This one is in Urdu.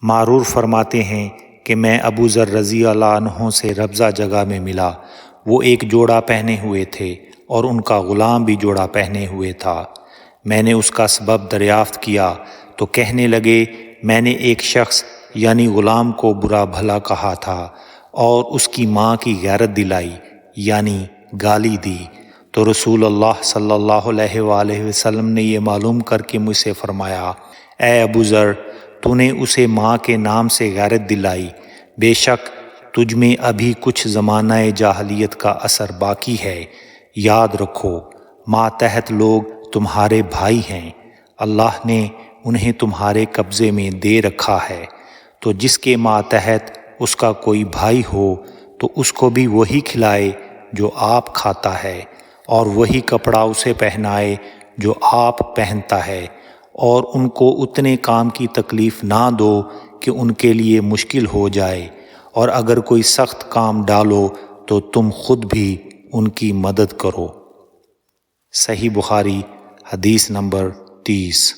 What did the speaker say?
معرور فرماتے ہیں کہ میں ابو ذر رضی اللہ عنہ سے ربضہ جگہ میں ملا، وہ ایک جوڑا پہنے ہوئے تھے اور ان کا غلام بھی جوڑا پہنے ہوئے تھا۔ میں نے اس کا سبب دریافت کیا تو کہنے لگے میں نے ایک شخص یعنی غلام کو برا بھلا کہا تھا اور اس کی ماں کی غیرت دلائی یعنی گالی دی، تو رسول اللہ صلی اللہ علیہ وآلہ وسلم نے یہ معلوم کر کے مجھ سے فرمایا، اے ابو ذر، تو نے اسے ماں کے نام سے غیرت دلائی، بے شک تجھ میں ابھی کچھ زمانہ جاہلیت کا اثر باقی ہے۔ یاد رکھو ماتحت لوگ تمہارے بھائی ہیں، اللہ نے انہیں تمہارے قبضے میں دے رکھا ہے، تو جس کے ماتحت اس کا کوئی بھائی ہو تو اس کو بھی وہی کھلائے جو آپ کھاتا ہے، اور وہی کپڑا اسے پہنائے جو آپ پہنتا ہے، اور ان کو اتنے کام کی تکلیف نہ دو کہ ان کے لیے مشکل ہو جائے، اور اگر کوئی سخت کام ڈالو تو تم خود بھی ان کی مدد کرو۔ صحیح بخاری حدیث نمبر 30۔